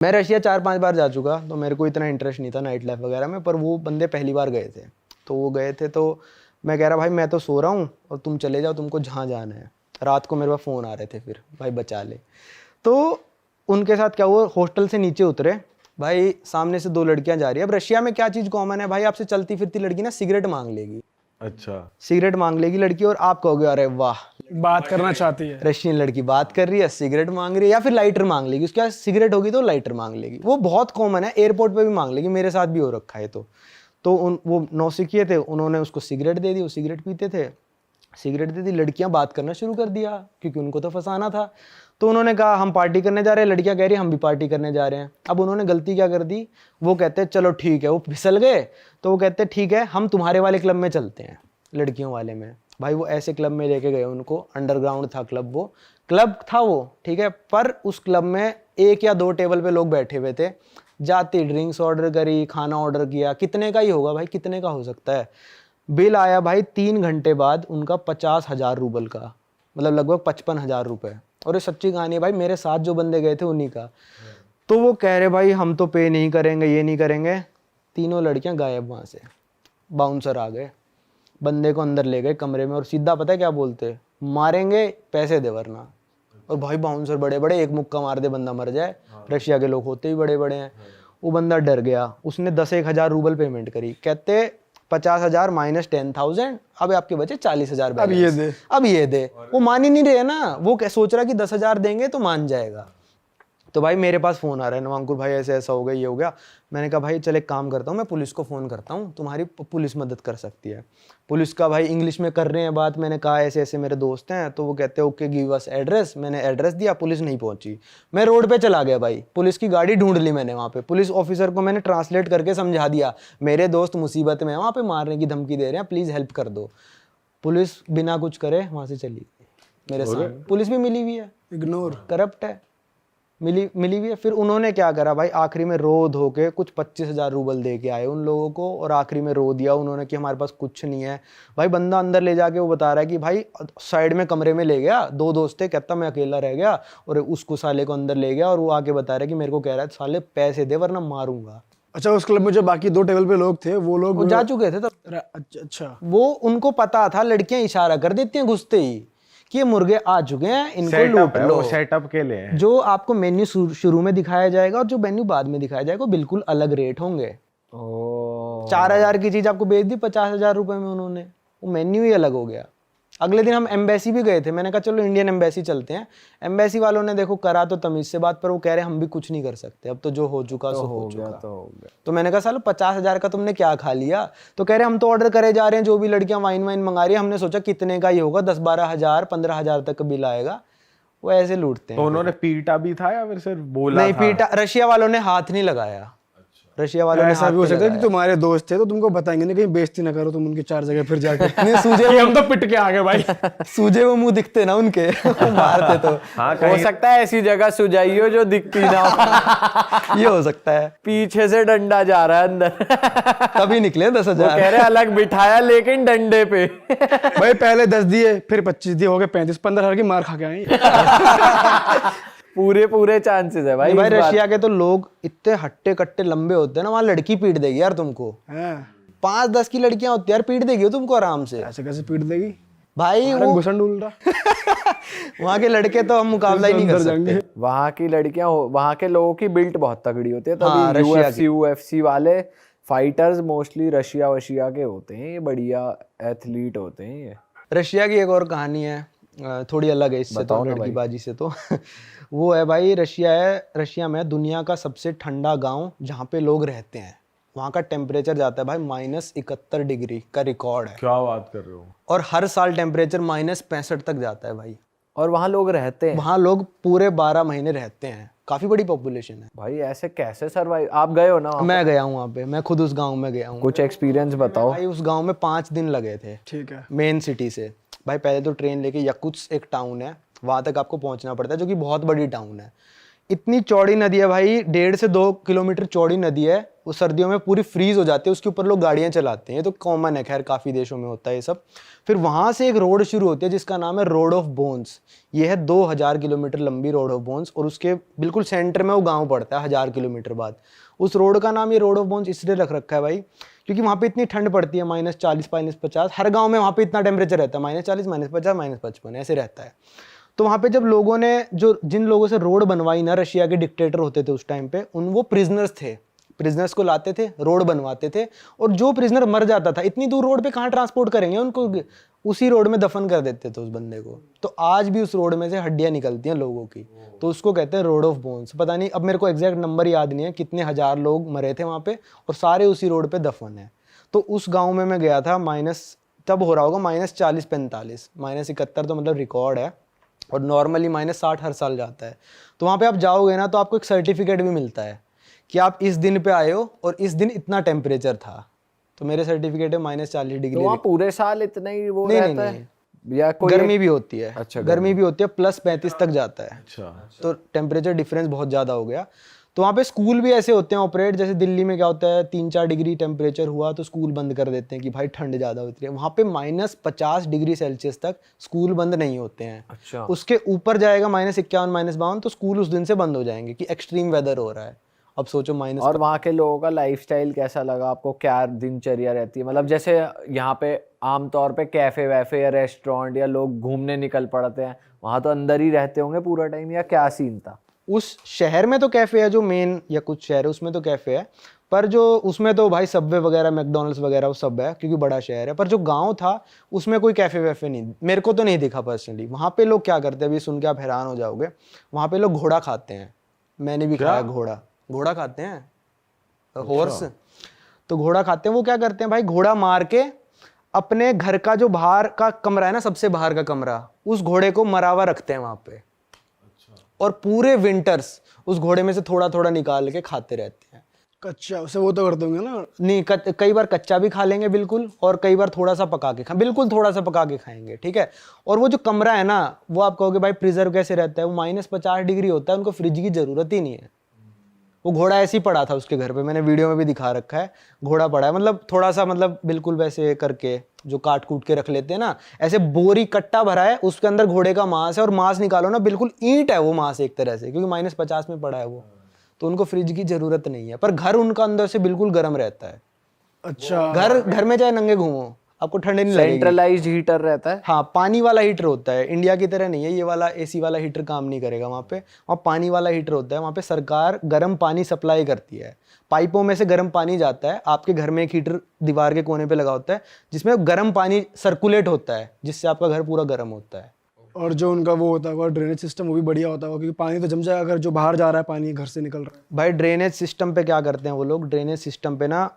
मैं रशिया 4-5 बार जा चुका, तो मेरे को इतना इंटरेस्ट नहीं था नाइट लाइफ वगैरह में, पर वो बंदे पहली बार गए थे। तो वो गए थे, तो मैं कह रहा भाई मैं तो सो रहा हूँ और तुम चले जाओ, तुमको जहाँ जाना है। रात को मेरे पास फ़ोन आ रहे थे, फिर भाई बचा ले। तो उनके साथ क्या हुआ, हॉस्टल से नीचे उतरे भाई, सामने से 2 लड़कियां जा रही है। अब रशिया में क्या चीज़ कॉमन है भाई, आपसे चलती फिरती लड़की ना सिगरेट मांग लेगी। अच्छा, सिगरेट मांग लेगी लड़की, और आप कहोगे अरे वाह, बात करना चाहती है। रशियन लड़की बात कर रही है, सिगरेट मांग रही है, या फिर लाइटर मांग लेगी। उसके पास सिगरेट होगी तो लाइटर मांग लेगी। वो बहुत कॉमन है, एयरपोर्ट पे भी मांग लेगी, मेरे साथ भी हो रखा है। तो वो नौसिखिए थे, उन्होंने उसको सिगरेट दे दी, वो सिगरेट पीते थे, सिगरेट दे दी। लड़कियां बात करना शुरू कर दिया, क्योंकि उनको तो फंसाना था। तो उन्होंने कहा हम पार्टी करने जा रहे हैं, लड़कियां कह रही हम भी पार्टी करने जा रहे हैं। अब उन्होंने गलती क्या कर दी, वो कहते हैं चलो ठीक है, वो फिसल गए। तो वो कहते हैं ठीक है, हम तुम्हारे वाले क्लब में चलते हैं, लड़कियों वाले में। भाई वो ऐसे क्लब में लेके गए उनको, अंडरग्राउंड था क्लब, वो क्लब था वो, ठीक है। पर उस क्लब में 1 या 2 टेबल पे लोग बैठे हुए थे। जाती ड्रिंक्स ऑर्डर करी, खाना ऑर्डर किया, कितने का ही होगा भाई, कितने का हो सकता है। बिल आया भाई 3 घंटे बाद उनका 50,000 रूबल का, मतलब लगभग 55,000 रुपये। और ये सच्ची कहानी है भाई, मेरे साथ जो बंदे गए थे उन्हीं का। तो वो कह रहे भाई हम तो पे नहीं करेंगे, ये नहीं करेंगे। तीनों लड़कियां गायब वहाँ से। बाउंसर आ गए, बंदे को अंदर ले गए कमरे में, और सीधा पता है क्या बोलते, मारेंगे पैसे दे वरना। और भाई बाउंसर बड़े बड़े, एक मुक्का मार दे बंदा मर जाए। रशिया के लोग होते ही बड़े बड़े हैं। वो बंदा डर गया, उसने 10,000 रूबल पेमेंट करी। कहते 50,000 माइनस 10,000, अब आपके बचे 40,000 अब ये दे, अब ये दे। वो मान ही नहीं रहे ना, वो सोच रहा कि 10,000 देंगे तो मान जाएगा। तो भाई मेरे पास फ़ोन आ रहा है, नवांकुर भाई ऐसे ऐसा हो गया, ये हो गया। मैंने कहा भाई चल एक काम करता हूँ, मैं पुलिस को फ़ोन करता हूँ, तुम्हारी पुलिस मदद कर सकती है। पुलिस का भाई इंग्लिश में कर रहे हैं बात। मैंने कहा ऐसे ऐसे मेरे दोस्त हैं, तो वो कहते हैं ओके गिव अस एड्रेस। मैंने एड्रेस दिया, पुलिस नहीं पहुंची। मैं रोड पे चला गया भाई, पुलिस की गाड़ी ढूंढ ली मैंने। वहाँ पे पुलिस ऑफिसर को मैंने ट्रांसलेट करके समझा दिया, मेरे दोस्त मुसीबत में है, वहाँ पे मारने की धमकी दे रहे हैं, प्लीज़ हेल्प कर दो। पुलिस बिना कुछ करे वहाँ से चली गई मेरे सामने। पुलिस भी मिली हुई है, इग्नोर, करप्ट है, मिली हुई है। फिर उन्होंने क्या करा भाई, आखिरी में रो धो के कुछ 25,000 रूबल दे के आए उन लोगों को, और आखिरी में रो दिया उन्होंने कि हमारे पास कुछ नहीं है। भाई बंदा अंदर ले जाके वो बता रहा है कि भाई साइड में कमरे में ले गया, 2 दोस्त थे, कहता मैं अकेला रह गया, और उसको साले को अंदर ले गया, और वो आके बता रहा है कि मेरे को कह रहा है साले पैसे दे वरना मारूंगा। अच्छा उस क्लब में जो बाकी 2 टेबल पे लोग थे वो लोग वो जा चुके थे तब। अच्छा, वो उनको पता था, लड़कियां इशारा कर देती हैं घुसते ही कि ये मुर्गे आ चुके हैं, इनको लूट लो। सेटअप के लिए है। जो आपको मेन्यू शुरू में दिखाया जाएगा और जो मेन्यू बाद में दिखाया जाएगा बिल्कुल अलग रेट होंगे। 4,000 की चीज आपको बेच दी 50,000 रुपए में उन्होंने, वो मेन्यू ही अलग हो गया। अगले दिन हम एम्बेसी भी गए थे, मैंने कहा चलो इंडियन एम्बेसी चलते हैं। एम्बेसी वालों ने देखो करा तो तमीज से बात, पर वो कह रहे हम भी कुछ नहीं कर सकते, अब तो जो हो चुका सो हो चुका। तो मैंने कहा सालो 50,000 का तुमने क्या खा लिया। तो कह रहे हम तो ऑर्डर करे जा रहे हैं, जो भी लड़कियां वाइन वाइन मंगा रही है, हमने सोचा कितने का ही होगा, 10-12,000 15,000 तक का बिल आएगा। वो ऐसे लूटते हैं। तो उन्होंने पीटा भी था या फिर सिर्फ बोला नहीं था? पीटा, रशिया वालों ने हाथ नहीं लगाया। रशिया वालों ने ऐसा हाथ भी हो नहीं सकता है कि लगाया। तुम्हारे दोस्त थे तो तुमको बताएंगे नहीं, कहीं बेइज्जती ना करो तुम उनकी 4 जगह फिर जाके। नहीं, सूजे कि हम तो पिट के आ गए भाई। सूजे वो मुंह दिखते ना उनके, वो मारते तो। हाँ, हो सकता है ऐसी जगह सुजाई हो जो दिखती ना हो। ये हो सकता है, पीछे से डंडा जा रहा है अंदर। तभी निकले 10,000। कह रहे अलग बिठाया लेकिन डंडे पे। भाई पहले 10 दिए, फिर 25 दिए, हो गए 35-15,000 की मार खा के आए। पूरे चांसेस है भाई। भाई रशिया के तो लोग इतने हट्टे कट्टे लंबे होते हैं ना, वहां लड़की पीट देगी यार तुमको। 5-10 की लड़कियां होती है यार, पीट देगी तुमको आराम से। ऐसे कैसे पीट देगी भाई वो घुसन ढूल रहा। वहां के लड़के तो हम मुकाबला ही नहीं कर सकते। वहां की लड़कियां, वहां के लोगों की बिल्ट बहुत तगड़ी होती है, हाँ, तभी रशिया UFC वाले फाइटर्स मोस्टली रशिया के होते हैं, ये बढ़िया एथलीट होते हैं ये। रशिया की एक और कहानी है, थोड़ी अलग है इससे तो, लड़कीबाजी से तो। वो है भाई, रशिया में दुनिया का सबसे ठंडा गांव जहाँ पे लोग रहते हैं, वहाँ का टेम्परेचर जाता है भाई -71 डिग्री का रिकॉर्ड है। क्या बात कर रहे हो? और हर साल टेम्परेचर -65 तक जाता है भाई। और वहाँ लोग रहते हैं, वहाँ लोग पूरे 12 महीने रहते हैं, काफी बड़ी पॉपुलेशन है भाई ऐसे कैसे सरवाइव? आप गए हो ना? मैं गया हूँ वहाँ पे, मैं खुद उस गांव में गया हूँ। कुछ एक्सपीरियंस बताओ भाई उस गांव में 5 दिन लगे थे। ठीक है। मेन सिटी से भाई, पहले तो ट्रेन लेके यकुत्स्क एक टाउन है, वहां तक आपको पहुंचना पड़ता है, जो कि बहुत बड़ी टाउन है। इतनी चौड़ी नदी है भाई, 1.5 से 2 किलोमीटर चौड़ी नदी है। वो सर्दियों में पूरी फ्रीज हो जाती है, उसके ऊपर लोग गाड़ियाँ चलाते हैं, ये तो कॉमन है, खैर काफ़ी देशों में होता है ये सब। फिर वहाँ से एक रोड शुरू होती है जिसका नाम है रोड ऑफ बोन्स। ये है 2000 किलोमीटर लंबी रोड ऑफ बोन्स, और उसके बिल्कुल सेंटर में वो गाँव पड़ता है 1000 किलोमीटर बाद। उस रोड का नाम ये रोड ऑफ बोन्स इसलिए रख रखा है भाई, क्योंकि वहाँ पे इतनी ठंड पड़ती है, -40 -50, हर गाँव में वहाँ पे इतना टेम्परेचर रहता है, -40 -50 -55 ऐसे रहता है। तो वहाँ पे जब लोगों ने जिन लोगों से रोड बनवाई ना, रशिया के डिक्टेटर होते थे उस टाइम पे, वो प्रिजनर्स थे, प्रिजनर्स को लाते थे, रोड बनवाते थे, और जो प्रिजनर मर जाता था, इतनी दूर रोड पे कहाँ ट्रांसपोर्ट करेंगे उनको, उसी रोड में दफन कर देते थे उस बंदे को। तो आज भी उस रोड में से हड्डियाँ निकलती हैं लोगों की, तो उसको कहते हैं रोड ऑफ बोन्स। पता नहीं, अब मेरे को एग्जैक्ट नंबर याद नहीं है कितने हजार लोग मरे थे वहाँ पे, और सारे उसी रोड पे दफन है। तो उस गाँव में मैं गया था, तब हो रहा होगा -40 45, -71 तो मतलब रिकॉर्ड है, और नॉर्मली -60 हर साल जाता है। तो वहाँ पे आप जाओगे ना, तो आपको एक सर्टिफिकेट भी मिलता है कि आप इस दिन पे आए हो और इस दिन इतना टेम्परेचर था। तो मेरे सर्टिफिकेट है -40 डिग्री। तो वहाँ पूरे साल इतना ही वो नहीं, रहता है या कोई गर्मी भी होती है। अच्छा, गर्मी भी होती है, +35 तक जाता है। अच्छा। तो टेम्परेचर डिफरेंस बहुत ज़्यादा हो गया। तो वहाँ पे स्कूल भी ऐसे होते हैं ऑपरेट, जैसे दिल्ली में क्या होता है, 3-4 डिग्री टेम्परेचर हुआ तो स्कूल बंद कर देते हैं कि भाई ठंड ज़्यादा होती है। वहाँ पे -50 डिग्री सेल्सियस तक स्कूल बंद नहीं होते हैं। अच्छा। उसके ऊपर जाएगा -51 -52, तो स्कूल उस दिन से बंद हो जाएंगे कि एक्सट्रीम वेदर हो रहा है। अब सोचो माइनस। और वहाँ के लोगों का लाइफस्टाइल कैसा लगा आपको, क्या दिनचर्या रहती है? मतलब जैसे यहाँ पे आमतौर पे कैफे वैफे या रेस्टोरेंट या लोग घूमने निकल पड़ते हैं, वहाँ तो अंदर ही रहते होंगे पूरा टाइम, या क्या सीन था? उस शहर में तो कैफ़े है, जो मेन या कुछ शहर है उसमें तो कैफ़े है, पर जो उसमें तो भाई सबवे वगैरह, मैकडोनल्ड्स वगैरह वो सब है, क्योंकि बड़ा शहर है। पर जो गांव था उसमें कोई कैफ़े वैफे नहीं, मेरे को तो नहीं दिखा पर्सनली। वहाँ पे लोग क्या करते हैं, अभी सुन के आप हैरान हो जाओगे, वहाँ पे लोग घोड़ा खाते हैं। मैंने भी खाया घोड़ा खाते हैं, हॉर्स। तो घोड़ा खाते हैं, वो क्या करते हैं भाई, घोड़ा मार के अपने घर का जो बाहर का कमरा है ना, सबसे बाहर का कमरा, उस घोड़े को मरा हुआ रखते हैं वहाँ पे, और पूरे विंटर्स उस घोड़े में से थोड़ा थोड़ा निकाल के खाते रहते हैं। कच्चा उसे वो तो कर दोगे ना? नहीं, कई बार कच्चा भी खा लेंगे बिल्कुल, और कई बार थोड़ा सा पका के बिल्कुल थोड़ा सा पका के खाएंगे, ठीक है। और वो जो कमरा है ना, वो आप कहोगे भाई प्रिजर्व कैसे रहता है, वो -50 डिग्री होता है, उनको फ्रिज की जरूरत ही नहीं है। वो घोड़ा ऐसे ही पड़ा था उसके घर पे, मैंने वीडियो में भी दिखा रखा है, घोड़ा पड़ा है, मतलब थोड़ा सा, मतलब बिल्कुल वैसे करके जो काट कूट के रख लेते हैं ना, ऐसे बोरी कट्टा भरा है, उसके अंदर घोड़े का मांस है, और मांस निकालो ना बिल्कुल ईंट है वो मांस एक तरह से, क्योंकि -50 में पड़ा है वो, तो उनको फ्रिज की जरूरत नहीं है। पर घर उनका अंदर से बिल्कुल गर्म रहता है। अच्छा। घर में चाहे नंगे घूमो, आपको ठंडे नहीं लगेगी। सेंट्रलाइज्ड हीटर रहता है? हाँ, पानी वाला हीटर होता है, इंडिया की तरह नहीं है ये वाला एसी वाला हीटर, काम नहीं करेगा वहाँ पे। वहाँ पानी वाला हीटर होता है, वहाँ पे सरकार गर्म पानी सप्लाई करती है, पाइपों में से गर्म पानी जाता है आपके घर में, एक हीटर दीवार के कोने पे लगा होता है जिसमें गर्म पानी सर्कुलेट होता है, जिससे आपका घर पूरा गर्म होता है। और जो उनका वो होता है ड्रेनेज सिस्टम, वो भी बढ़िया होता है, क्योंकि पानी तो जम जाएगा अगर जो बाहर जा रहा है पानी घर से निकल रहा है। भाई ड्रेनेज सिस्टम पे क्या करते हैं वो लोग, ड्रेनेज सिस्टम पे ना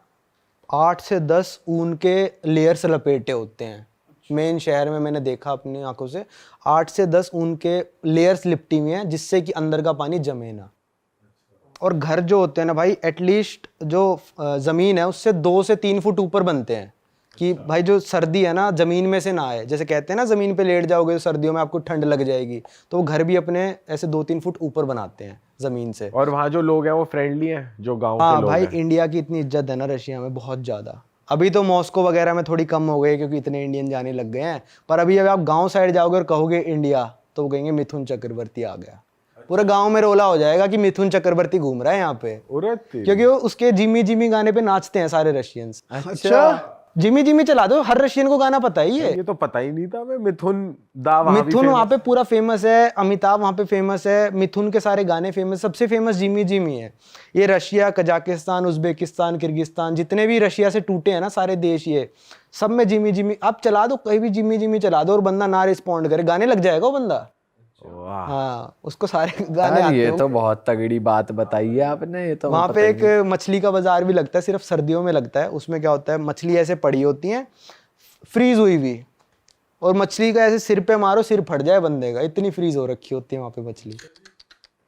8 से 10 ऊन के लेयर्स लपेटे होते हैं। मेन शहर में मैंने देखा अपनी आंखों से, 8 से 10 ऊन के लेयर्स लिपटी हुई हैं, जिससे कि अंदर का पानी जमे ना। और घर जो होते हैं ना भाई, एटलीस्ट जो ज़मीन है उससे 2 से 3 फुट ऊपर बनते हैं, कि भाई जो सर्दी है ना ज़मीन में से ना आए। जैसे कहते हैं ना, ज़मीन पे लेट जाओगे तो सर्दियों में आपको ठंड लग जाएगी, तो वो घर भी अपने ऐसे 2-3 फुट ऊपर बनाते हैं ज़मीन से। और वहाँ जो लोग हैं वो फ्रेंडली हैं, जो गांव के हाँ लोग भाई, हैं? इंडिया की इतनी इज्जत है ना रशिया में, बहुत ज़्यादा। अभी तो मॉस्को वगैरह में थोड़ी कम हो गई, क्योंकि इतने इंडियन जाने लग गए हैं, पर अभी अगर आप गांव साइड जाओगे और कहोगे इंडिया, तो वो कहेंगे मिथुन चक्रवर्ती आ गया। पूरे गांव में रोला हो जाएगा कि मिथुन चक्रवर्ती घूम रहा है यहाँ पे, क्योंकि वो उसके जिमी जिमी गाने पे नाचते हैं सारे रशियंस। अच्छा। जिमी जिमी चला दो, हर रशियन को गाना पता ही है। ये तो पता ही नहीं था मैं। मिथुन वहाँ पे पूरा फेमस है, अमिताभ वहाँ पे फेमस है, मिथुन के सारे गाने फेमस, सबसे फेमस जिमी जिमी है। ये रशिया, कजाकिस्तान, उज्बेकिस्तान, किर्गिस्तान, जितने भी रशिया से टूटे हैं ना सारे देश, ये सब में जिमी जिमी आप चला दो, कहीं भी जिमी जिमी चला दो और बंदा ना रिस्पॉन्ड करे, गाने लग जाएगा वो बंदा। हाँ, उसको सारे गाने आते हैं। ये तो बहुत तगड़ी बात बताई है आपने। ये तो वहाँ पे एक मछली का बाजार भी लगता है, सिर्फ सर्दियों में लगता है। उसमें क्या होता है, मछली ऐसे पड़ी होती हैं फ्रीज हुई हुई, और मछली का ऐसे सिर पे मारो सिर फट जाए बंदे का, इतनी फ्रीज हो रखी होती है वहाँ पे मछली।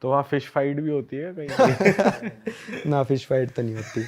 तो वहाँ फिश फाइट भी होती है कहीं? ना, फिश फाइट तो नहीं होती।